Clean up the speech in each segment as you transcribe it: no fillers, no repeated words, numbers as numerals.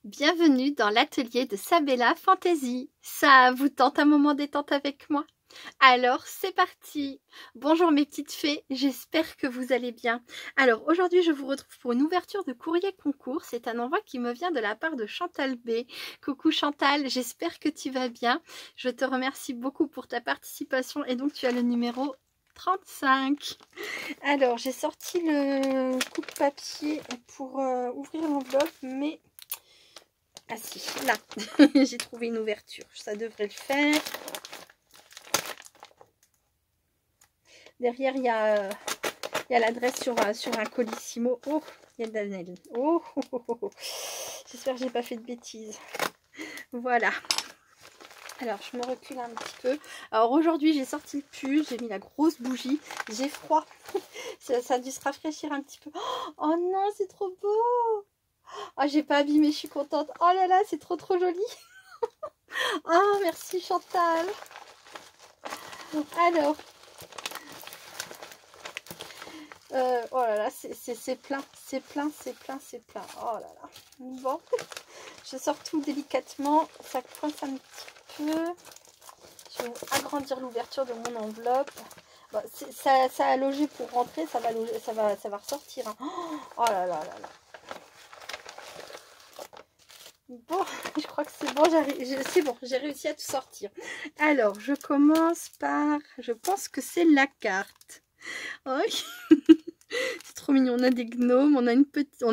Bienvenue dans l'atelier de Sabella Fantasy. Ça vous tente un moment détente avec moi? Alors c'est parti. Bonjour mes petites fées, j'espère que vous allez bien. Alors aujourd'hui je vous retrouve pour une ouverture de courrier concours. C'est un envoi qui me vient de la part de Chantal B. Coucou Chantal, j'espère que tu vas bien. Je te remercie beaucoup pour ta participation et donc tu as le numéro 35. Alors j'ai sorti le coupe-papier pour ouvrir l'enveloppe, mais ah si, là, j'ai trouvé une ouverture, ça devrait le faire. Derrière, il y a l'adresse sur un colissimo. Oh, il y a Daniel. Oh, oh, oh, oh, oh. J'espère que j'ai pas fait de bêtises. Voilà. Alors, je me recule un petit peu. Alors, aujourd'hui, j'ai sorti le pull, j'ai mis la grosse bougie. J'ai froid. Ça a dû se rafraîchir un petit peu. Oh non, c'est trop beau. Oh, j'ai pas abîmé, je suis contente. Oh là là, c'est trop joli. Oh, merci Chantal. Alors, oh là là, c'est plein, c'est plein, c'est plein, c'est plein. Oh là là. Bon, je sors tout délicatement. Ça coince un petit peu. Je vais agrandir l'ouverture de mon enveloppe. Bon, ça a logé pour rentrer, ça va loger, ça va ressortir. Hein. Oh là là là là. Bon, je crois que c'est bon, c'est bon, j'ai réussi à tout sortir. Alors, je commence par, je pense que c'est la carte. Oh, c'est trop mignon, on a des gnomes, on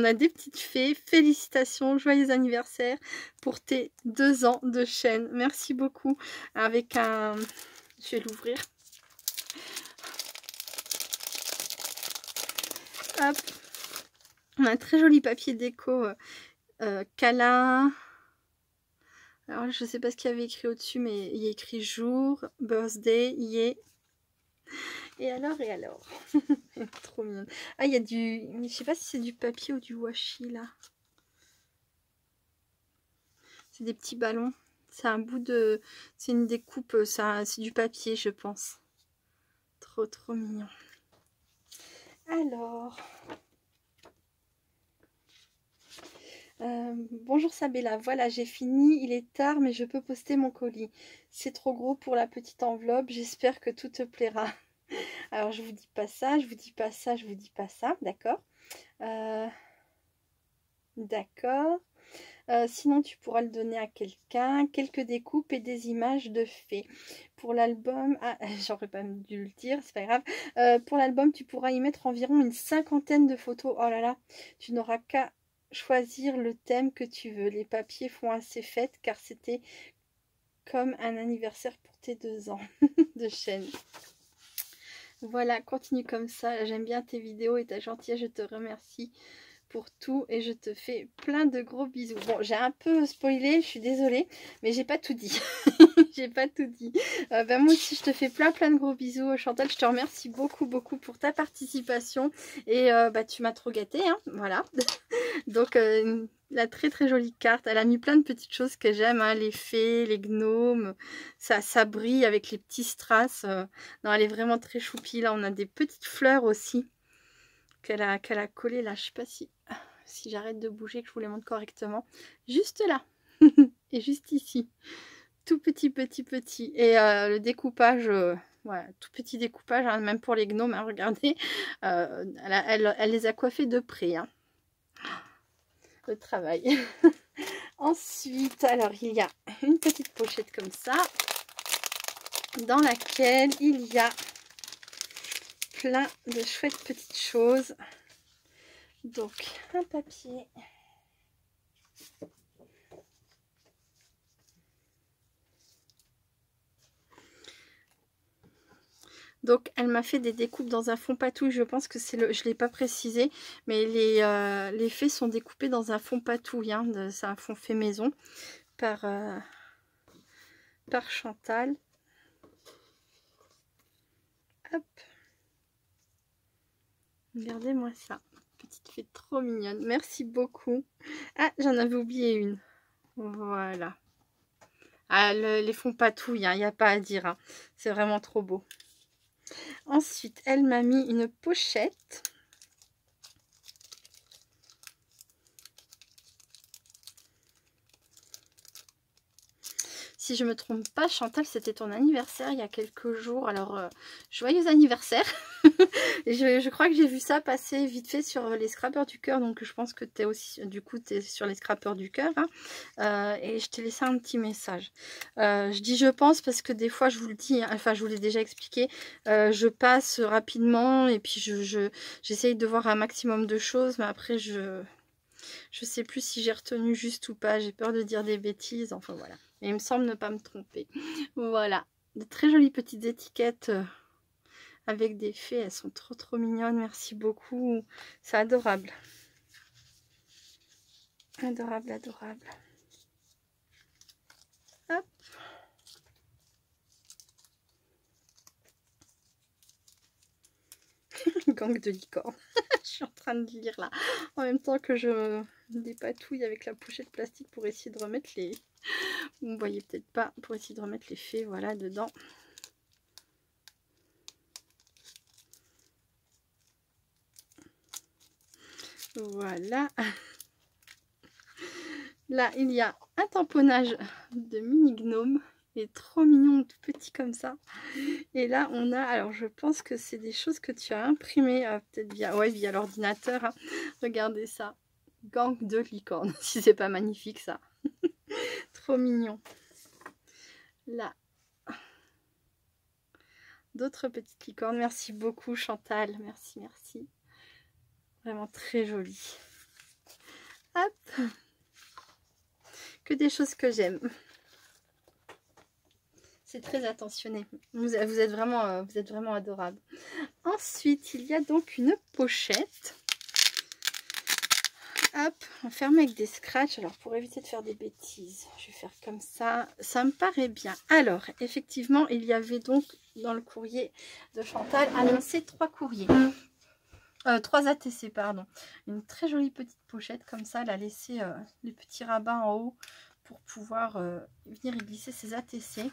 a des petites fées. Félicitations, joyeux anniversaire pour tes 2 ans de chaîne. Merci beaucoup. Avec un, je vais l'ouvrir. Hop, on a un très joli papier déco câlin. Alors je sais pas ce qu'il y avait écrit au-dessus, mais il y a écrit jour, birthday, yeah. Et alors, trop mignon. Ah, il y a du, je sais pas si c'est du papier ou du washi là. C'est des petits ballons. C'est un bout de, c'est une découpe, ça, c'est du papier, je pense. Trop mignon. Alors. Bonjour Sabella, voilà j'ai fini, il est tard mais je peux poster mon colis. C'est trop gros pour la petite enveloppe, j'espère que tout te plaira. Alors je vous dis pas ça, je vous dis pas ça, je vous dis pas ça, d'accord. D'accord. Sinon tu pourras le donner à quelqu'un, quelques découpes et des images de fées. Pour l'album, ah, j'aurais pas dû le dire, c'est pas grave. Pour l'album tu pourras y mettre environ une 50aine de photos. Oh là là, tu n'auras qu'à choisir le thème que tu veux. Les papiers font assez fête car c'était comme un anniversaire pour tes 2 ans de chaîne. Voilà, continue comme ça. J'aime bien tes vidéos et ta gentillesse, je te remercie pour tout et je te fais plein de gros bisous. Bon, j'ai un peu spoilé, je suis désolée, mais j'ai pas tout dit. J'ai pas tout dit. Ben moi aussi, je te fais plein de gros bisous, Chantal. Je te remercie beaucoup pour ta participation et bah, tu m'as trop gâtée, hein, voilà. Donc, la très jolie carte. Elle a mis plein de petites choses que j'aime, hein, les fées, les gnomes. Ça brille avec les petits strass. Non, elle est vraiment très choupie. Là, on a des petites fleurs aussi qu'elle a collées là. Je sais pas si j'arrête de bouger, que je vous les montre correctement. Juste là. Et juste ici. Tout petit. Et le découpage... voilà, tout petit découpage, hein, même pour les gnomes, hein, regardez. Elle les a coiffés de près, hein. Le travail. Ensuite, alors il y a une petite pochette comme ça, dans laquelle il y a plein de chouettes petites choses. Donc un papier. Donc elle m'a fait des découpes dans un fond patouille. Je pense que c'est le, je l'ai pas précisé, mais les fées sont découpées dans un fond patouille, hein, c'est un fond fait maison par Chantal. Hop, regardez-moi ça, petite fée trop mignonne. Merci beaucoup. Ah, j'en avais oublié une. Voilà. Ah, les fonds patouilles, il n'y a pas à dire, hein. C'est vraiment trop beau. Ensuite, elle m'a mis une pochette. Si je me trompe pas, Chantal, c'était ton anniversaire il y a quelques jours. Alors, joyeux anniversaire. je crois que j'ai vu ça passer vite fait sur les scrappers du cœur. Donc, je pense que tu es aussi, du coup, tu es sur les scrappers du cœur. Hein, et je t'ai laissé un petit message. Je dis je pense parce que des fois, je vous le dis, hein, enfin, je vous l'ai déjà expliqué. Je passe rapidement et puis j'essaye de voir un maximum de choses. Mais après, je sais plus si j'ai retenu juste ou pas. J'ai peur de dire des bêtises. Enfin, voilà. Mais il me semble ne pas me tromper. Voilà. De très jolies petites étiquettes avec des fées. Elles sont trop trop mignonnes. Merci beaucoup. C'est adorable. Adorable, adorable. Hop. Gang de licorne. Je suis en train de lire là. En même temps que je dépatouille avec la pochette plastique pour essayer de remettre les... Vous ne voyez peut-être pas. Pour essayer de remettre les fées, voilà, dedans. Voilà. Là, il y a un tamponnage de mini gnome. Il est trop mignon, tout petit comme ça. Et là, on a... Alors, je pense que c'est des choses que tu as imprimées, peut-être via, ouais, via l'ordinateur. Hein. Regardez ça. Gang de licorne. Si c'est pas magnifique, ça. Trop mignon. Là. D'autres petites licornes. Merci beaucoup, Chantal. Merci, merci. Vraiment très joli. Hop. Que des choses que j'aime. C'est très attentionné. Vous êtes vraiment adorable. Ensuite, il y a donc une pochette. Hop, fermée avec des scratchs. Alors, pour éviter de faire des bêtises, je vais faire comme ça. Ça me paraît bien. Alors, effectivement, il y avait donc dans le courrier de Chantal annoncé 3 courriers. 3 ATC, pardon. Une très jolie petite pochette comme ça. Elle a laissé les petits rabats en haut pour pouvoir venir y glisser ses ATC.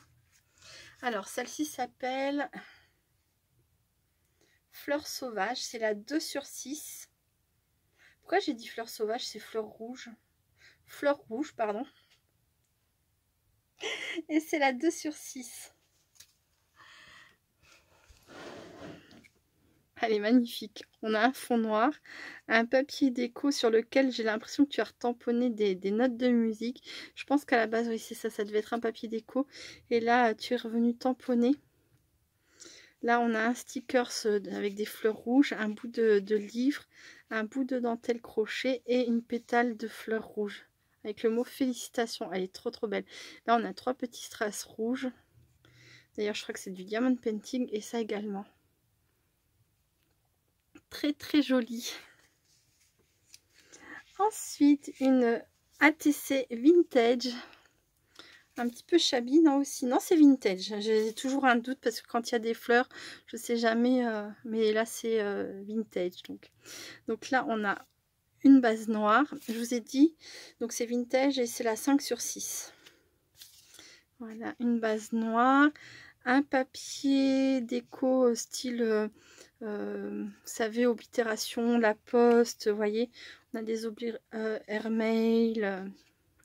Alors, celle-ci s'appelle Fleurs sauvages. C'est la 2/6. Pourquoi j'ai dit fleurs sauvages? C'est fleurs rouges. Fleurs rouges, pardon. Et c'est la 2/6. Elle est magnifique. On a un fond noir, un papier déco sur lequel j'ai l'impression que tu as retamponné des notes de musique. Je pense qu'à la base, oui, c'est ça, ça devait être un papier déco. Et là, tu es revenu tamponner. Là, on a un sticker avec des fleurs rouges, un bout de livre, un bout de dentelle crochet et une pétale de fleurs rouges. Avec le mot félicitations. Elle est trop trop belle. Là, on a 3 petits strass rouges. D'ailleurs, je crois que c'est du diamond painting et ça également. Très très jolie. Ensuite, une ATC vintage. Un petit peu shabby, non aussi? Non, c'est vintage. J'ai toujours un doute parce que quand il y a des fleurs, je sais jamais. Mais là, c'est vintage. Donc là, on a une base noire. Je vous ai dit, donc c'est vintage et c'est la 5/6. Voilà, une base noire. Un papier déco style... vous savez, oblitération, la poste, vous voyez, on a des airmail,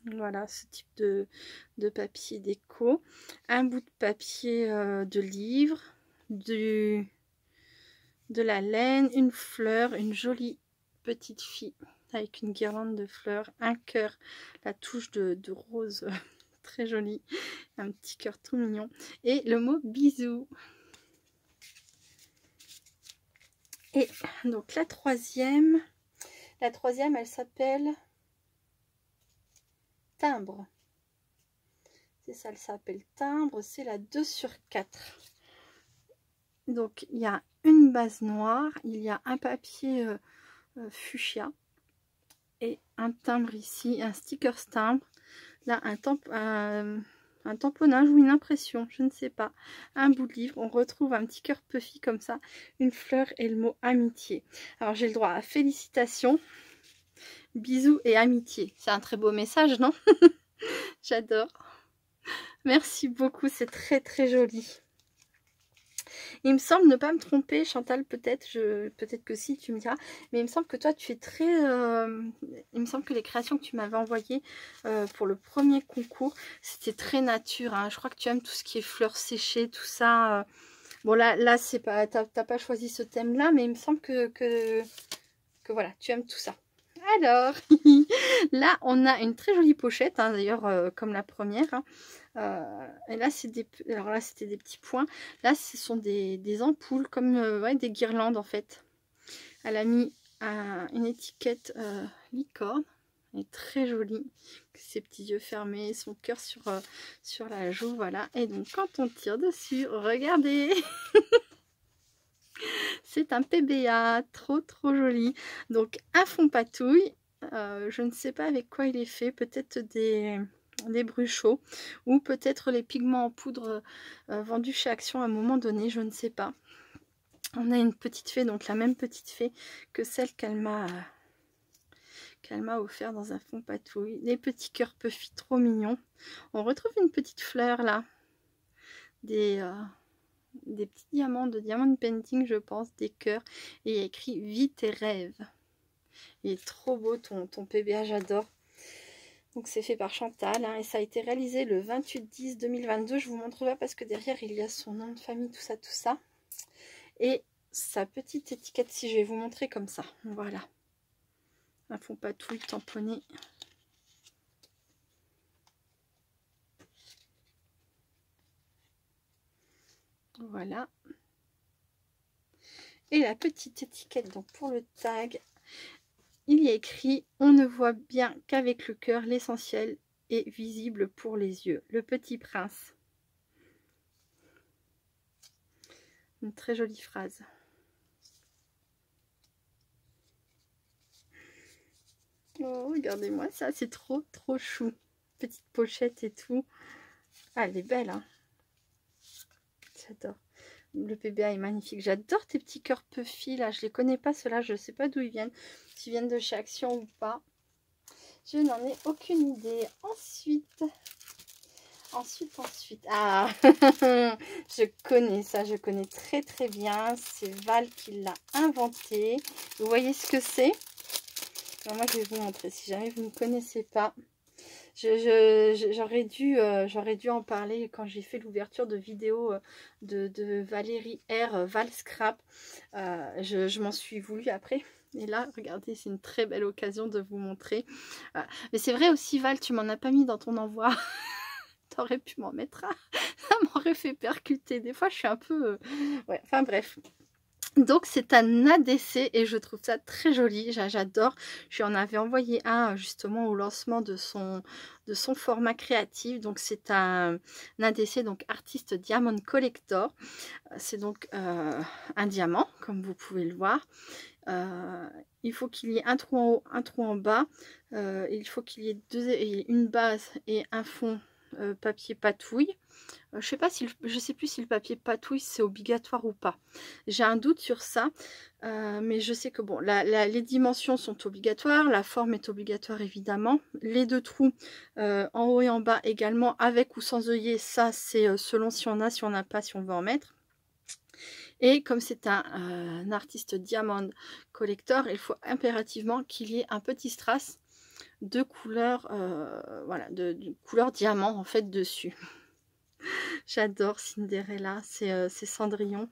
voilà, ce type de papier déco. Un bout de papier de livre, de la laine, une fleur, une jolie petite fille avec une guirlande de fleurs, un cœur, la touche de rose très jolie, un petit cœur tout mignon et le mot bisous. Et donc la troisième, elle s'appelle Timbre. C'est ça, elle s'appelle Timbre. C'est la 2/4. Donc il y a une base noire, il y a un papier fuchsia et un timbre ici, un sticker timbre. Là, un tamponnage ou une impression, je ne sais pas. Un bout de livre, on retrouve un petit cœur puffy comme ça, une fleur et le mot amitié. Alors j'ai le droit à félicitations, bisous et amitié. C'est un très beau message, non? J'adore. Merci beaucoup, c'est très très joli. Il me semble ne pas me tromper, Chantal, peut-être, peut-être que si, tu me diras, mais il me semble que toi, tu es très... il me semble que les créations que tu m'avais envoyées pour le premier concours, c'était très nature, hein. Je crois que tu aimes tout ce qui est fleurs séchées, tout ça. Bon, là c'est pas, t'as pas choisi ce thème-là, mais il me semble que voilà, tu aimes tout ça. Alors, là, on a une très jolie pochette, hein, d'ailleurs, comme la première, hein. Et là, alors là, c'était des petits points. Là, ce sont des ampoules, comme ouais, des guirlandes, en fait. Elle a mis une étiquette licorne. Elle est très jolie. Ses petits yeux fermés, son cœur sur la joue, voilà. Et donc, quand on tire dessus, regardez c'est un PBA, trop joli. Donc, un fond patouille. Je ne sais pas avec quoi il est fait. Peut-être des bruchots ou peut-être les pigments en poudre vendus chez Action à un moment donné, je ne sais pas. On a une petite fée, donc la même petite fée que celle qu'elle m'a offert dans un fond patouille. Des petits cœurs puffy, trop mignons. On retrouve une petite fleur là, des petits diamants de diamond painting, je pense, des cœurs, et il y a écrit vie tes rêves. Il est trop beau ton PBA, j'adore. Donc c'est fait par Chantal, hein, et ça a été réalisé le 28/10/2022. Je vous montre pas parce que derrière il y a son nom de famille, tout ça. Et sa petite étiquette, si je vais vous montrer comme ça. Voilà. Un fond patouille tamponné. Voilà. Et la petite étiquette, donc pour le tag, il y a écrit « On ne voit bien qu'avec le cœur, l'essentiel est visible pour les yeux. Le petit prince ». Une très jolie phrase. Oh, regardez-moi ça, c'est trop chou. Petite pochette et tout. Ah, elle est belle, hein. J'adore. Le PBA est magnifique. J'adore tes petits cœurs puffy, là. Je les connais pas, ceux-là. Je sais pas d'où ils viennent. S'ils viennent de chez Action ou pas. Je n'en ai aucune idée. Ensuite. Ah, je connais ça. Je connais très bien. C'est Val qui l'a inventé. Vous voyez ce que c'est? Moi, je vais vous montrer. Si jamais vous ne connaissez pas. J'aurais dû en parler quand j'ai fait l'ouverture de vidéo de Valérie R. Val Scrap. Je m'en suis voulu après. Et là, regardez, c'est une très belle occasion de vous montrer. Mais c'est vrai aussi, Val, tu m'en as pas mis dans ton envoi. T'aurais pu m'en mettre un. Ça m'aurait fait percuter. Des fois, je suis un peu... ouais, enfin bref. Donc c'est un ADC et je trouve ça très joli, j'adore. Je lui en avais envoyé un justement au lancement de son format créatif. Donc c'est un ADC, donc Artist Diamond Collector. C'est donc un diamant, comme vous pouvez le voir. Il faut qu'il y ait un trou en haut, un trou en bas. Il faut qu'il y ait une base et un fond papier patouille. Je sais plus si le papier patouille c'est obligatoire ou pas. J'ai un doute sur ça, mais je sais que bon, les dimensions sont obligatoires, la forme est obligatoire évidemment. Les deux trous en haut et en bas également, avec ou sans œillet, ça c'est selon si on a, si on n'a pas, si on veut en mettre. Et comme c'est un artiste diamond collector, il faut impérativement qu'il y ait un petit strass de couleur, voilà, de couleur diamant en fait dessus. J'adore Cinderella, c'est Cendrillon.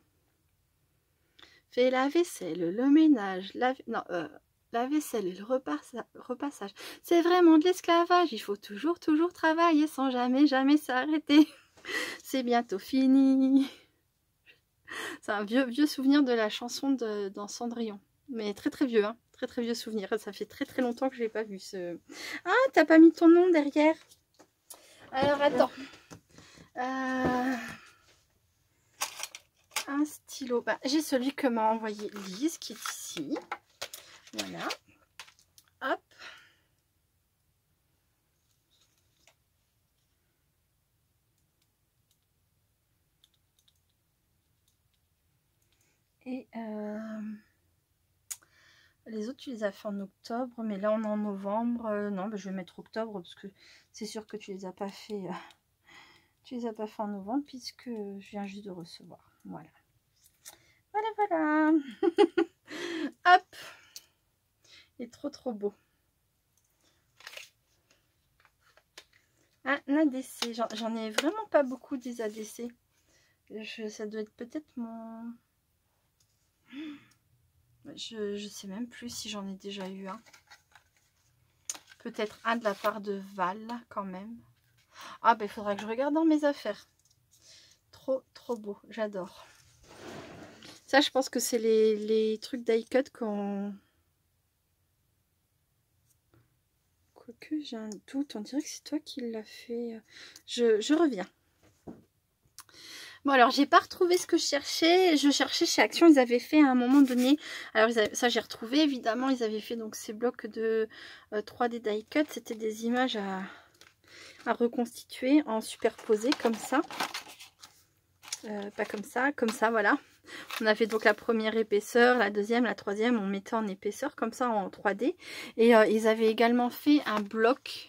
Fais la vaisselle, le ménage, la vaisselle et le repassage. C'est vraiment de l'esclavage, il faut toujours travailler sans jamais s'arrêter. C'est bientôt fini. C'est un vieux souvenir de la chanson dans Cendrillon. Mais très vieux, hein. Très vieux souvenir. Ça fait très longtemps que je l'ai pas vu. Ah, t'as pas mis ton nom derrière. Alors, attends. Un stylo. Bah, j'ai celui que m'a envoyé Lise, qui est ici. Voilà. Hop. Et les autres, tu les as fait en octobre, mais là, on est en novembre. Non, bah, je vais mettre octobre, parce que c'est sûr que tu les as pas fait... tu les as pas fait en novembre, puisque je viens juste de recevoir. Voilà. Voilà, voilà. Hop. Il est trop trop beau. Un ADC. J'en ai vraiment pas beaucoup des ADC. Ça doit être peut-être mon... Je sais même plus si j'en ai déjà eu un. Peut-être un de la part de Val, quand même. Ah, ben il faudra que je regarde dans mes affaires. Trop, trop beau. J'adore. Ça, je pense que c'est les trucs d'iCut qu'on... Quoique, j'ai un doute. On dirait que c'est toi qui l'as fait. Je reviens. Bon, alors, j'ai pas retrouvé ce que je cherchais. Je cherchais chez Action. Ils avaient fait à un moment donné... Alors, ça, j'ai retrouvé, évidemment. Ils avaient fait donc ces blocs de 3D d'iCut. C'était des images à reconstituer en superposé, comme ça. Pas comme ça, voilà. On avait donc la première épaisseur, la deuxième, la troisième, on mettait en épaisseur comme ça en 3D. Et ils avaient également fait un bloc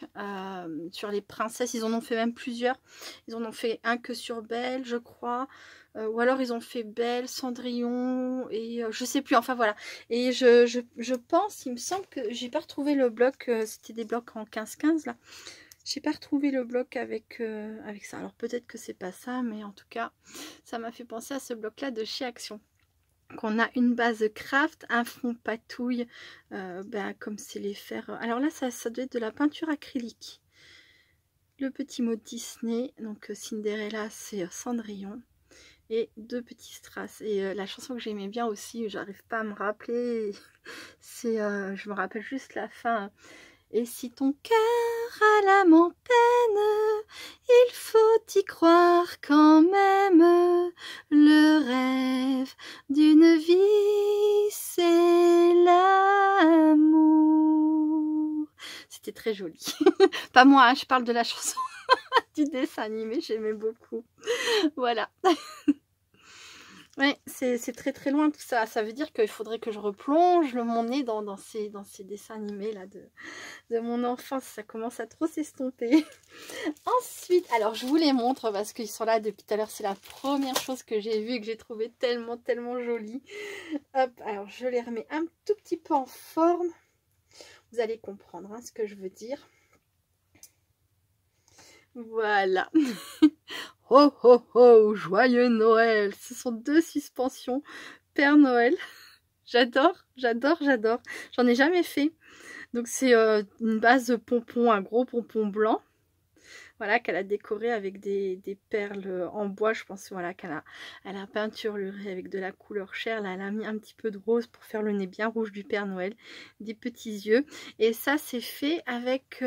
sur les princesses, ils en ont fait même plusieurs. Ils en ont fait un que sur Belle, je crois. Ou alors ils ont fait Belle, Cendrillon et je sais plus, enfin voilà. Et je pense, il me semble que j'ai pas retrouvé le bloc, c'était des blocs en 15-15 là. J'ai pas retrouvé le bloc avec ça. Alors peut-être que c'est pas ça, mais en tout cas, ça m'a fait penser à ce bloc-là de chez Action. Qu'on a une base craft, un fond patouille, comme c'est les fers. Alors là, ça doit être de la peinture acrylique. Le petit mot Disney, donc Cinderella, c'est Cendrillon. Et deux petits strass. Et la chanson que j'aimais bien aussi, j'arrive pas à me rappeler, c'est, je me rappelle juste la fin. Et si ton cœur a l'âme en peine, il faut y croire quand même. Le rêve d'une vie, c'est l'amour. C'était très joli. Pas moi, hein, je parle de la chanson du dessin animé, j'aimais beaucoup. Voilà. Ouais, c'est très très loin tout ça. Ça veut dire qu'il faudrait que je replonge mon nez dans ces dessins animés là de mon enfance. Ça commence à trop s'estomper. Ensuite, alors je vous les montre parce qu'ils sont là depuis tout à l'heure. C'est la première chose que j'ai vue et que j'ai trouvé tellement tellement jolie. Hop, alors je les remets un tout petit peu en forme. Vous allez comprendre hein, ce que je veux dire. Voilà. Oh oh oh, joyeux Noël. Ce sont deux suspensions Père Noël. J'adore, j'adore, j'adore. J'en ai jamais fait. Donc c'est une base de pompon, un gros pompon blanc. Voilà, qu'elle a décoré avec des perles en bois. Je pense voilà, elle a peinturluré avec de la couleur chair. Là, elle a mis un petit peu de rose pour faire le nez bien rouge du Père Noël. Des petits yeux. Et ça, c'est fait avec...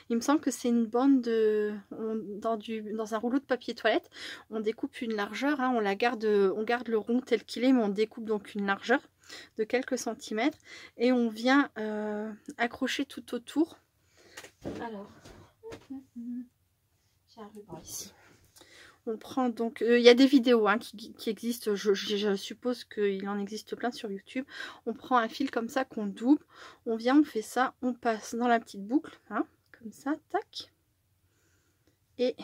il me semble que c'est une bande de... dans un rouleau de papier toilette. On découpe une largeur. Hein, on garde le rond tel qu'il est, mais on découpe donc une largeur de quelques centimètres. Et on vient accrocher tout autour. Alors... j'ai un ruban ici. On prend donc... il y a des vidéos hein, qui existent. Je suppose qu'il en existe plein sur YouTube. On prend un fil comme ça qu'on double. On vient, on fait ça. On passe dans la petite boucle. Hein, comme ça, tac. Et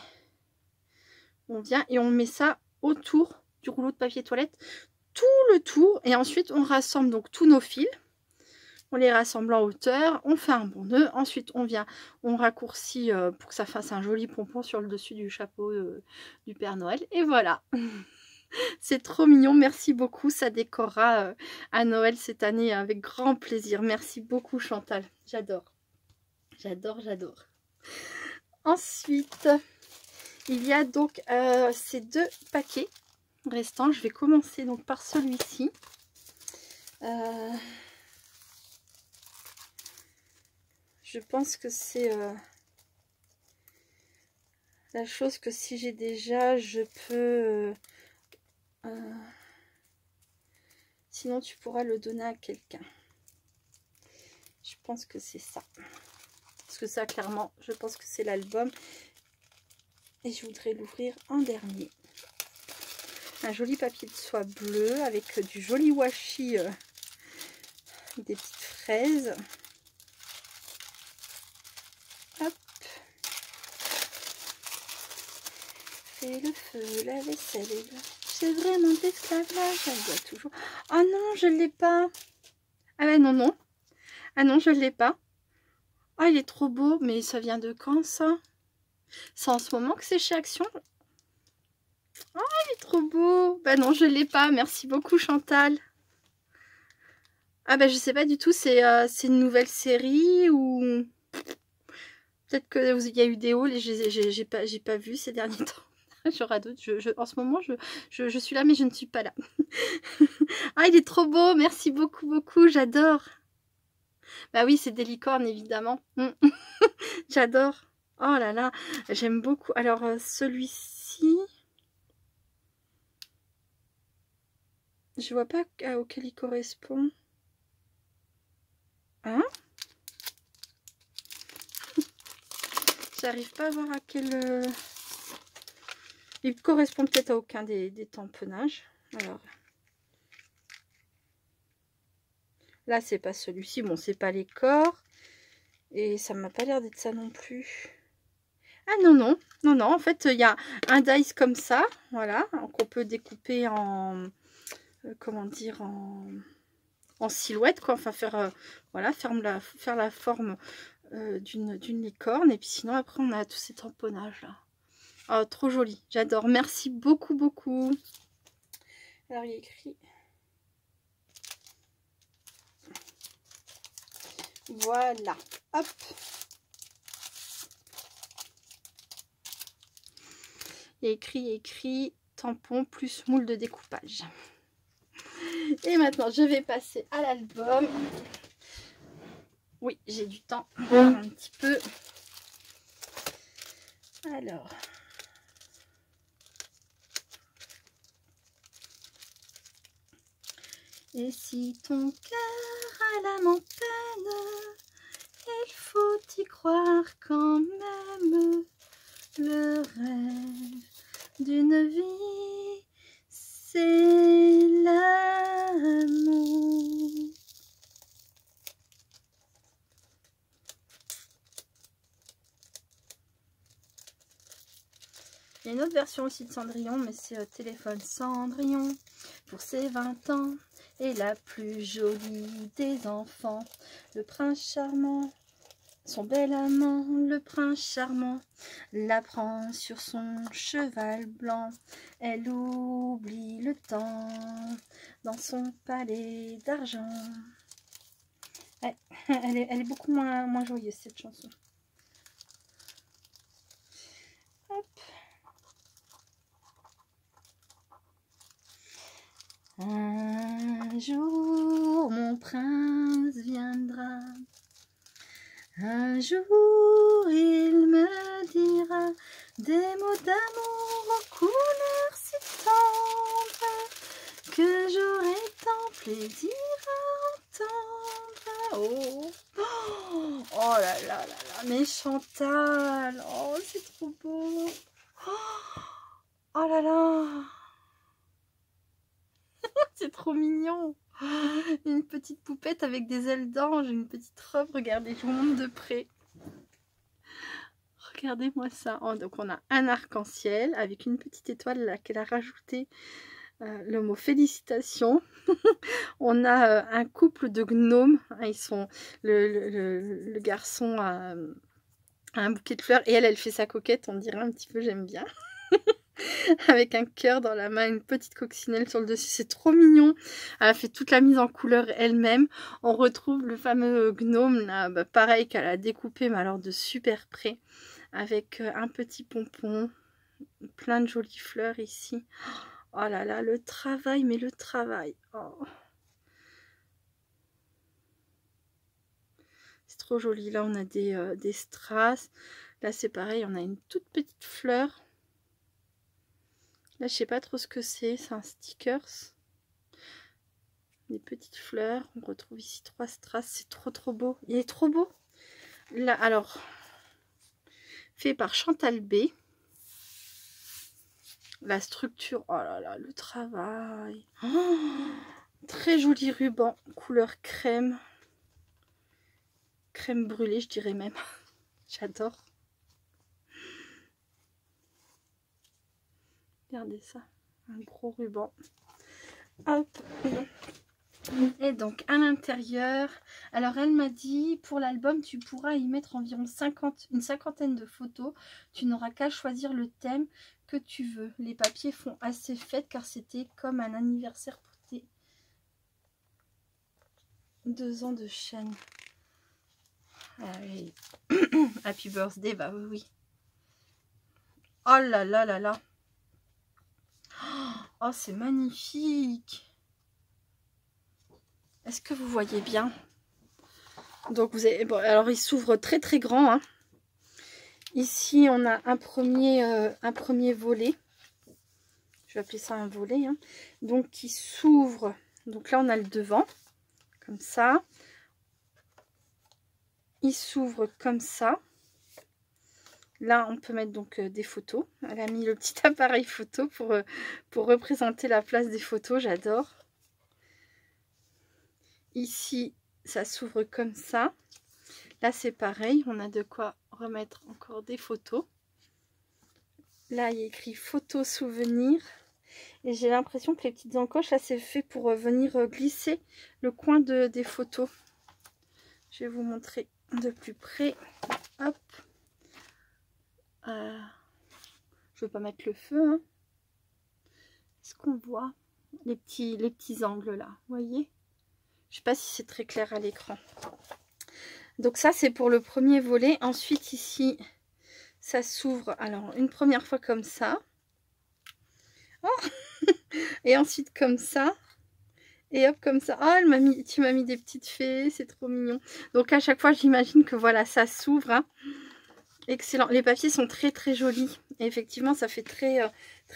on vient et on met ça autour du rouleau de papier toilette. Tout le tour. Et ensuite, on rassemble donc tous nos fils. On les rassemble en hauteur, on fait un bon nœud, ensuite on vient, on raccourcit pour que ça fasse un joli pompon sur le dessus du chapeau du Père Noël. Et voilà, c'est trop mignon, merci beaucoup, ça décorera à Noël cette année avec grand plaisir. Merci beaucoup Chantal, j'adore, j'adore, j'adore. Ensuite, il y a donc ces deux paquets restants. Je vais commencer donc par celui-ci. Je pense que c'est la chose que si j'ai déjà, je peux... sinon, tu pourras le donner à quelqu'un. Je pense que c'est ça. Parce que ça, clairement, je pense que c'est l'album. Et je voudrais l'ouvrir en dernier. Un joli papier de soie bleu avec du joli washi, des petites fraises. Hop. Fais le feu, la vaisselle. c'est vraiment de l'esclavage. Elle doit toujours... Oh non, je ne l'ai pas. Ah ouais, non, non. Ah non, je ne l'ai pas. Oh, il est trop beau. Mais ça vient de quand, ça? C'est en ce moment que c'est chez Action. Oh, il est trop beau. Bah non, je ne l'ai pas. Merci beaucoup, Chantal. Ah bah je sais pas du tout. C'est une nouvelle série ou... Peut-être qu'il y a eu des hauls et j'ai pas vu ces derniers temps. J'aurai d'autres. En ce moment, je suis là, mais je ne suis pas là. Ah, il est trop beau. Merci beaucoup, beaucoup. J'adore. Bah oui, c'est des licornes, évidemment. J'adore. Oh là là, j'aime beaucoup. Alors, celui-ci... Je vois pas auquel il correspond. Hein? J'arrive pas à voir à quel... Il correspond peut-être à aucun des tamponnages. Alors... Là, c'est pas celui-ci. Bon, c'est pas les corps. Et ça m'a pas l'air d'être ça non plus. Ah non, non. Non, non. En fait, il y a un dice comme ça. Voilà. Qu'on peut découper en... comment dire? En silhouette, quoi. Enfin, faire... voilà. Faire la forme d'une licorne. Et puis sinon, après, on a tous ces tamponnages-là. Oh, trop joli. J'adore. Merci beaucoup, beaucoup. Alors, il y a écrit... Voilà, hop. Il y a écrit tampon plus moule de découpage. Et maintenant, je vais passer à l'album. Oui, j'ai du temps. Un petit peu. Alors. Et si ton cœur a la montagne, il faut y croire quand même. Le rêve d'une vie, c'est l'amour. Il y a une autre version aussi de Cendrillon, mais c'est Téléphone Cendrillon pour ses 20 ans. Et la plus jolie des enfants, le prince charmant, son bel amant, le prince charmant, la prend sur son cheval blanc. Elle oublie le temps dans son palais d'argent. Ouais, elle est beaucoup moins joyeuse, cette chanson. Hop. Un jour, mon prince viendra. Un jour, il me dira des mots d'amour aux couleurs si tendres que j'aurai tant plaisir à entendre. Oh, oh, oh là là là là, mais Chantal, oh, c'est trop beau. Oh là là. C'est trop mignon. Une petite poupette avec des ailes d'ange, une petite robe. Regardez, je vous montre de près. Regardez-moi ça. Oh, donc on a un arc-en-ciel avec une petite étoile là qu'elle a rajouté le mot félicitations. On a un couple de gnomes. Ils sont le garçon a un bouquet de fleurs et elle fait sa coquette. On dirait un petit peu, j'aime bien. Avec un cœur dans la main, une petite coccinelle sur le dessus, c'est trop mignon. Elle a fait toute la mise en couleur elle-même. On retrouve le fameux gnome là, bah, pareil qu'elle a découpé, mais alors de super près, avec un petit pompon, plein de jolies fleurs ici. Oh là là, le travail, mais le travail. Oh. C'est trop joli. Là, on a des strass. Là, c'est pareil, on a une toute petite fleur. Là, je sais pas trop ce que c'est un stickers. Des petites fleurs. On retrouve ici 3 strass. C'est trop beau. Il est trop beau. Là, alors, fait par Chantal B. La structure. Oh là là, le travail. Oh, très joli ruban. Couleur crème. Crème brûlée, je dirais même. J'adore. Regardez ça. un gros ruban. Hop. Et donc à l'intérieur, alors elle m'a dit pour l'album tu pourras y mettre environ une cinquantaine de photos. Tu n'auras qu'à choisir le thème que tu veux. Les papiers font assez fête car c'était comme un anniversaire pour tes 2 ans de chaîne. Ah oui. Happy birthday, bah oui, oui. Oh là là là là. Oh, c'est magnifique. Est-ce que vous voyez bien? Donc vous avez, bon, alors il s'ouvre très très grand. Hein. Ici on a un premier volet. Je vais appeler ça un volet. Hein. Donc qui s'ouvre. Donc là on a le devant. Comme ça. Il s'ouvre comme ça. Là, on peut mettre donc des photos. Elle a mis le petit appareil photo pour représenter la place des photos. J'adore. Ici, ça s'ouvre comme ça. Là, c'est pareil. On a de quoi remettre encore des photos. Là, il y a écrit photos souvenirs. Et j'ai l'impression que les petites encoches, là, c'est fait pour venir glisser le coin des photos. Je vais vous montrer de plus près. Hop. Je ne vais pas mettre le feu. Hein. Est-ce qu'on voit les petits angles là? Vous voyez? Je ne sais pas si c'est très clair à l'écran. Donc ça, c'est pour le premier volet. Ensuite, ici, ça s'ouvre. Alors, une première fois comme ça. Oh et ensuite comme ça. Et hop, comme ça. Oh, tu m'as mis des petites fées. C'est trop mignon. Donc, à chaque fois, j'imagine que voilà, ça s'ouvre. Hein. Excellent. Les papiers sont très très jolis. Et effectivement, ça fait très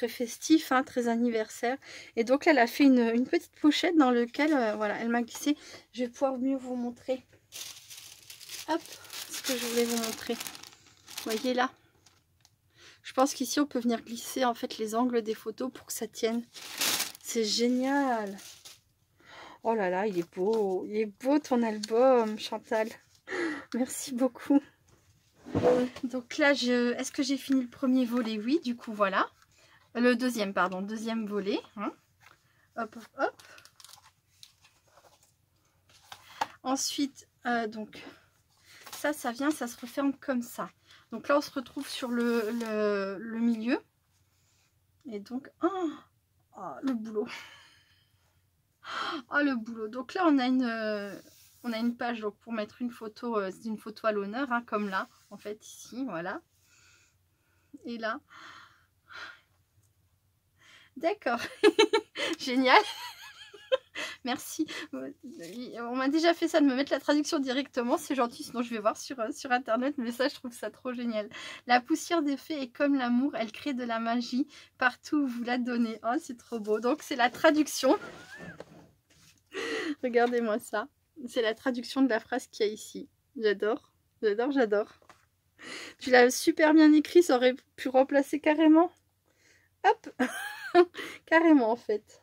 festif, hein, très anniversaire. Et donc là, elle a fait une petite pochette dans laquelle, voilà, elle m'a glissé. Je vais pouvoir mieux vous montrer. Hop, ce que je voulais vous montrer. Vous voyez là? Je pense qu'ici, on peut venir glisser en fait les angles des photos pour que ça tienne. C'est génial. Oh là là, il est beau. Il est beau ton album, Chantal. Merci beaucoup. Donc là, est-ce que j'ai fini le premier volet? Oui, du coup, voilà. Le deuxième, pardon, deuxième volet. Hein. Hop, hop, hop. Ensuite, donc, ça vient, ça se referme comme ça. Donc là, on se retrouve sur le milieu. Et donc, oh, le boulot. Oh, le boulot. Donc là, on a une page donc, pour mettre une photo, c'est une photo à l'honneur, hein, comme là, en fait, ici, voilà. Et là. D'accord. Génial. Merci. On m'a déjà fait ça de me mettre la traduction directement. C'est gentil, sinon je vais voir sur internet. Mais ça, je trouve ça trop génial. La poussière des fées est comme l'amour. Elle crée de la magie partout où vous la donnez. Oh, c'est trop beau. Donc, c'est la traduction. Regardez-moi ça. C'est la traduction de la phrase qu'il y a ici. J'adore. J'adore, j'adore. Tu l'as super bien écrit. Ça aurait pu remplacer carrément. Hop. Carrément, en fait.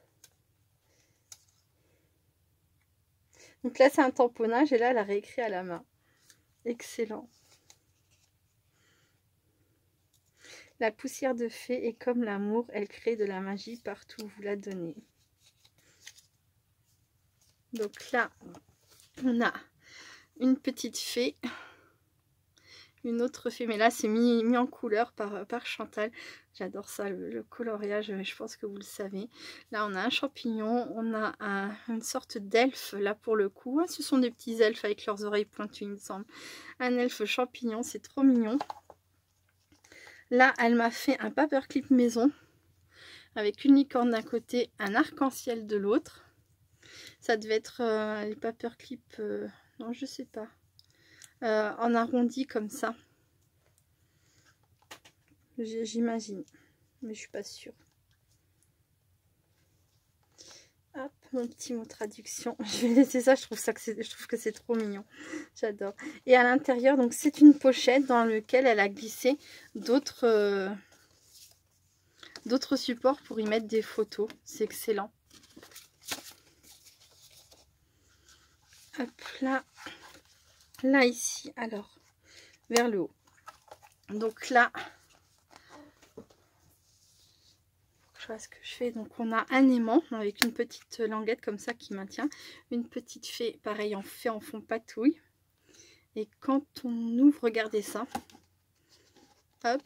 Donc là, c'est un tamponnage et là, elle a réécrit à la main. Excellent. La poussière de fée est comme l'amour, elle crée de la magie partout où vous la donnez. Donc là, on a une petite fée, une autre fée, mais là, c'est mis en couleur par Chantal. J'adore ça, le coloriage, je pense que vous le savez. Là, on a un champignon, on a une sorte d'elfe, là, pour le coup. Ce sont des petits elfes avec leurs oreilles pointues, il me semble. Un elfe champignon, c'est trop mignon. Là, elle m'a fait un paperclip maison, avec une licorne d'un côté, un arc-en-ciel de l'autre. Ça devait être les paperclips, non, je sais pas, en arrondi comme ça. J'imagine, mais je suis pas sûre. Hop, mon petit mot traduction. Je vais laisser ça, je trouve que c'est trop mignon. J'adore. Et à l'intérieur, donc c'est une pochette dans laquelle elle a glissé d'autres supports pour y mettre des photos. C'est excellent. Hop, là ici, alors, vers le haut. Donc là, Je vois ce que je fais. Donc on a un aimant avec une petite languette comme ça qui maintient. Une petite fée, pareil, en fond patouille. Et quand on ouvre, regardez ça. Hop.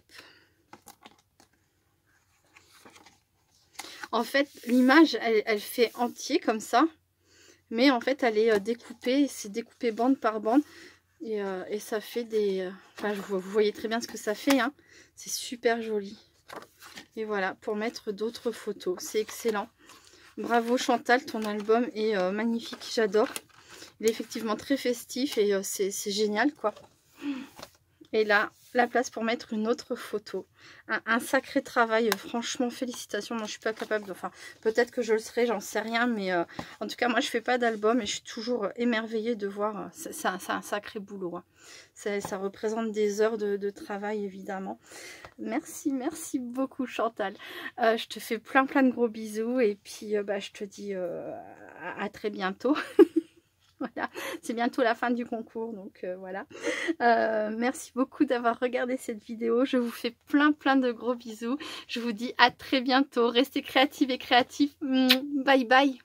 En fait, l'image, elle fait entier comme ça. Mais en fait, elle est découpée. C'est découpé bande par bande. Et ça fait des... Enfin, vous voyez très bien ce que ça fait. Hein. C'est super joli. Et voilà, pour mettre d'autres photos. C'est excellent. Bravo Chantal, ton album est magnifique. J'adore. Il est effectivement très festif et c'est génial, quoi. Et là, la place pour mettre une autre photo. Un sacré travail, franchement, félicitations. Moi, je suis pas capable, enfin, peut-être que je le serai, j'en sais rien, mais en tout cas, moi, je fais pas d'album et je suis toujours émerveillée de voir. C'est un sacré boulot. Hein. Ça représente des heures de travail, évidemment. Merci, merci beaucoup, Chantal. Je te fais plein de gros bisous et puis je te dis à très bientôt. Voilà, c'est bientôt la fin du concours, donc voilà. Merci beaucoup d'avoir regardé cette vidéo. Je vous fais plein de gros bisous. Je vous dis à très bientôt. Restez créatives et créatifs. Bye bye.